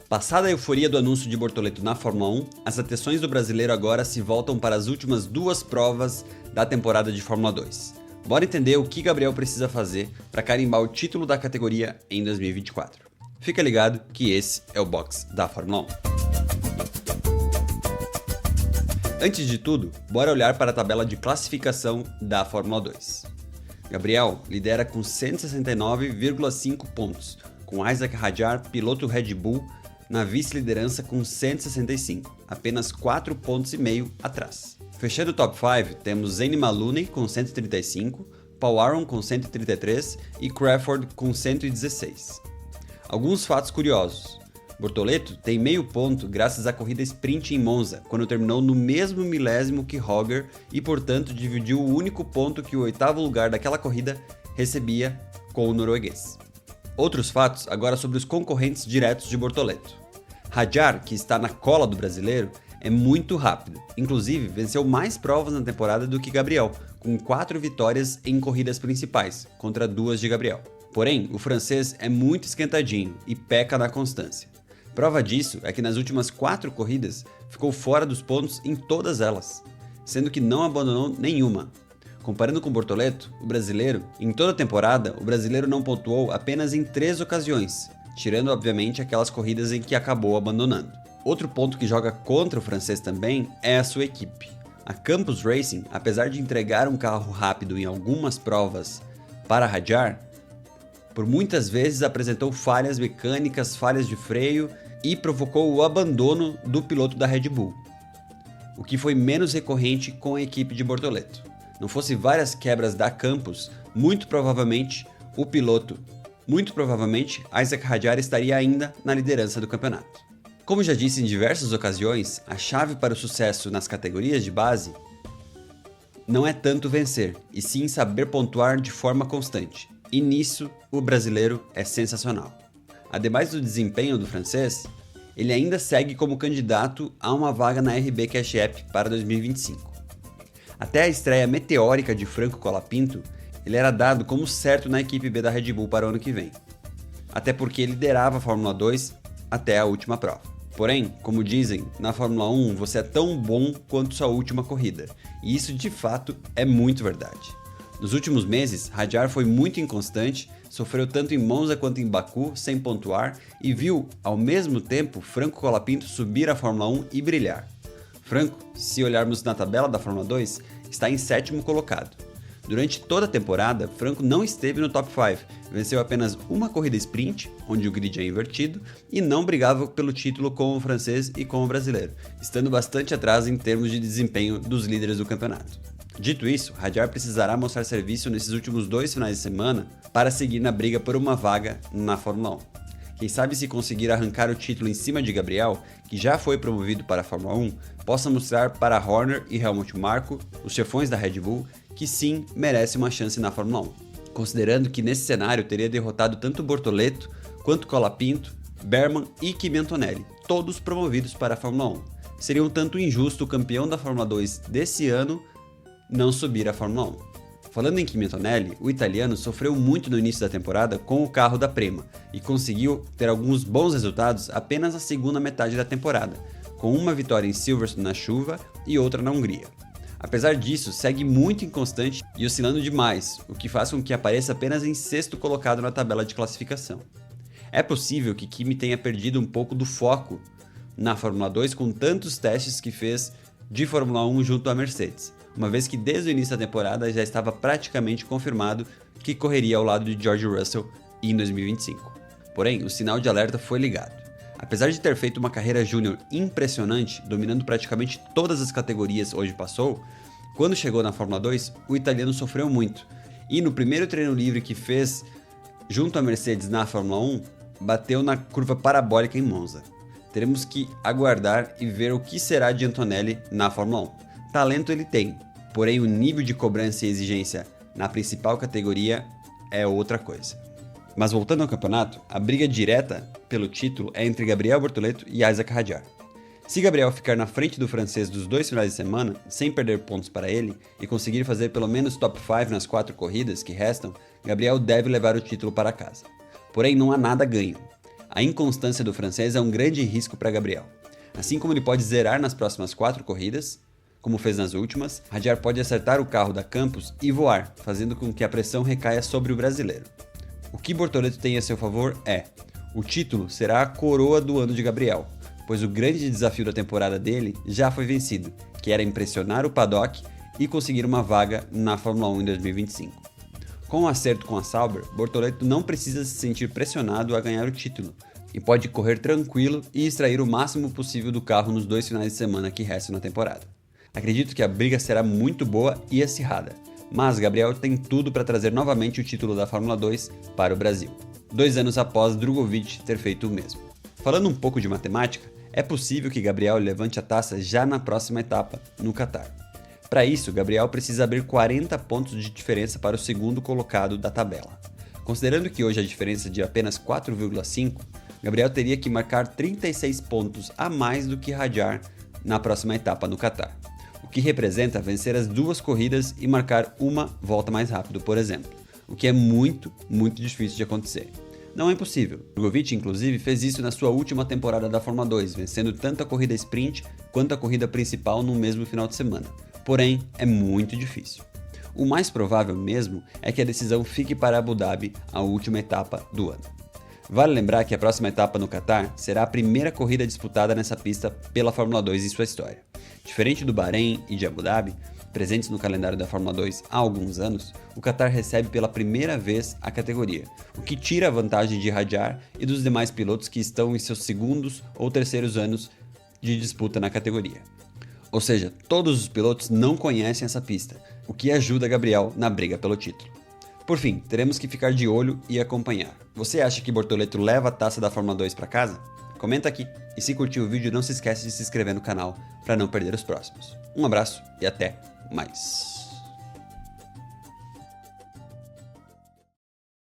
Passada a euforia do anúncio de Bortoleto na Fórmula 1, as atenções do brasileiro agora se voltam para as últimas duas provas da temporada de Fórmula 2. Bora entender o que Gabriel precisa fazer para carimbar o título da categoria em 2024. Fica ligado que esse é o box da Fórmula 1. Antes de tudo, bora olhar para a tabela de classificação da Fórmula 2. Gabriel lidera com 169,5 pontos, com Isack Hadjar, piloto Red Bull, na vice-liderança com 165, apenas 4,5 pontos atrás. Fechando o top 5, temos Zane Maloney com 135, Paul Aron com 133 e Crawford com 116. Alguns fatos curiosos. Bortoleto tem meio ponto graças à corrida sprint em Monza, quando terminou no mesmo milésimo que Hogger e, portanto, dividiu o único ponto que o oitavo lugar daquela corrida recebia com o norueguês. Outros fatos agora sobre os concorrentes diretos de Bortoleto. Hadjar, que está na cola do brasileiro, é muito rápido, inclusive venceu mais provas na temporada do que Gabriel, com 4 vitórias em corridas principais, contra 2 de Gabriel. Porém, o francês é muito esquentadinho e peca na constância. Prova disso é que nas últimas 4 corridas ficou fora dos pontos em todas elas, sendo que não abandonou nenhuma. Comparando com Bortoleto, o brasileiro, em toda a temporada, o brasileiro não pontuou apenas em 3 ocasiões, tirando obviamente aquelas corridas em que acabou abandonando. Outro ponto que joga contra o francês também é a sua equipe. A Campus Racing, apesar de entregar um carro rápido em algumas provas para Hadjar, por muitas vezes apresentou falhas mecânicas, falhas de freio e provocou o abandono do piloto da Red Bull, o que foi menos recorrente com a equipe de Bortoleto. Não fosse várias quebras da Campus, muito provavelmente Isack Hadjar estaria ainda na liderança do campeonato. Como já disse em diversas ocasiões, a chave para o sucesso nas categorias de base não é tanto vencer, e sim saber pontuar de forma constante. E nisso, o brasileiro é sensacional. Ademais do desempenho do francês, ele ainda segue como candidato a uma vaga na RB Cash App para 2025. Até a estreia meteórica de Franco Colapinto, ele era dado como certo na equipe B da Red Bull para o ano que vem. Até porque liderava a Fórmula 2 até a última prova. Porém, como dizem, na Fórmula 1 você é tão bom quanto sua última corrida. E isso de fato é muito verdade. Nos últimos meses, Hadjar foi muito inconstante, sofreu tanto em Monza quanto em Baku sem pontuar e viu, ao mesmo tempo, Franco Colapinto subir a Fórmula 1 e brilhar. Franco, se olharmos na tabela da Fórmula 2, está em 7º colocado. Durante toda a temporada, Franco não esteve no top 5, venceu apenas uma corrida sprint, onde o grid é invertido, e não brigava pelo título com o francês e com o brasileiro, estando bastante atrás em termos de desempenho dos líderes do campeonato. Dito isso, Hadjar precisará mostrar serviço nesses últimos 2 finais de semana para seguir na briga por uma vaga na Fórmula 1. Quem sabe se conseguir arrancar o título em cima de Gabriel, que já foi promovido para a Fórmula 1, possa mostrar para Horner e Helmut Marko, os chefões da Red Bull, que sim merece uma chance na Fórmula 1. Considerando que nesse cenário teria derrotado tanto Bortoleto quanto Colapinto, Berman e Kimi Antonelli, todos promovidos para a Fórmula 1. Seria um tanto injusto o campeão da Fórmula 2 desse ano não subir à Fórmula 1. Falando em Kimi Antonelli, o italiano sofreu muito no início da temporada com o carro da Prema e conseguiu ter alguns bons resultados apenas na segunda metade da temporada, com uma vitória em Silverstone na chuva e outra na Hungria. Apesar disso, segue muito inconstante e oscilando demais, o que faz com que apareça apenas em 6º colocado na tabela de classificação. É possível que Kimi tenha perdido um pouco do foco na Fórmula 2 com tantos testes que fez de Fórmula 1 junto à Mercedes, uma vez que desde o início da temporada já estava praticamente confirmado que correria ao lado de George Russell em 2025. Porém, o sinal de alerta foi ligado. Apesar de ter feito uma carreira júnior impressionante, dominando praticamente todas as categorias onde passou, quando chegou na Fórmula 2, o italiano sofreu muito, e no primeiro treino livre que fez junto à Mercedes na Fórmula 1, bateu na curva parabólica em Monza. Teremos que aguardar e ver o que será de Antonelli na Fórmula 1. Talento ele tem, porém o nível de cobrança e exigência na principal categoria é outra coisa. Mas voltando ao campeonato, a briga direta pelo título é entre Gabriel Bortoleto e Isack Hadjar. Se Gabriel ficar na frente do francês dos 2 finais de semana, sem perder pontos para ele, e conseguir fazer pelo menos top 5 nas 4 corridas que restam, Gabriel deve levar o título para casa. Porém, não há nada ganho. A inconstância do francês é um grande risco para Gabriel. Assim como ele pode zerar nas próximas 4 corridas, como fez nas últimas, Hadjar pode acertar o carro da Campos e voar, fazendo com que a pressão recaia sobre o brasileiro. O que Bortoleto tem a seu favor é: o título será a coroa do ano de Gabriel, pois o grande desafio da temporada dele já foi vencido, que era impressionar o paddock e conseguir uma vaga na Fórmula 1 em 2025. Com o acerto com a Sauber, Bortoleto não precisa se sentir pressionado a ganhar o título e pode correr tranquilo e extrair o máximo possível do carro nos 2 finais de semana que restam na temporada. Acredito que a briga será muito boa e acirrada, mas Gabriel tem tudo para trazer novamente o título da Fórmula 2 para o Brasil, 2 anos após Drugovich ter feito o mesmo. Falando um pouco de matemática, é possível que Gabriel levante a taça já na próxima etapa, no Qatar. Para isso, Gabriel precisa abrir 40 pontos de diferença para o segundo colocado da tabela. Considerando que hoje a diferença é de apenas 4,5, Gabriel teria que marcar 36 pontos a mais do que Hadjar na próxima etapa no Qatar, o que representa vencer as 2 corridas e marcar uma volta mais rápido, por exemplo, o que é muito difícil de acontecer. Não é impossível. Drugovich, inclusive, fez isso na sua última temporada da Fórmula 2, vencendo tanto a corrida sprint quanto a corrida principal no mesmo final de semana. Porém, é muito difícil. O mais provável mesmo é que a decisão fique para Abu Dhabi, a última etapa do ano. Vale lembrar que a próxima etapa no Qatar será a primeira corrida disputada nessa pista pela Fórmula 2 em sua história. Diferente do Bahrein e de Abu Dhabi, presentes no calendário da Fórmula 2 há alguns anos, o Qatar recebe pela primeira vez a categoria, o que tira a vantagem de Hadjar e dos demais pilotos que estão em seus segundos ou terceiros anos de disputa na categoria. Ou seja, todos os pilotos não conhecem essa pista, o que ajuda Gabriel na briga pelo título. Por fim, teremos que ficar de olho e acompanhar. Você acha que Bortoleto leva a taça da Fórmula 2 para casa? Comenta aqui, e se curtiu o vídeo não se esquece de se inscrever no canal para não perder os próximos. Um abraço e até mais!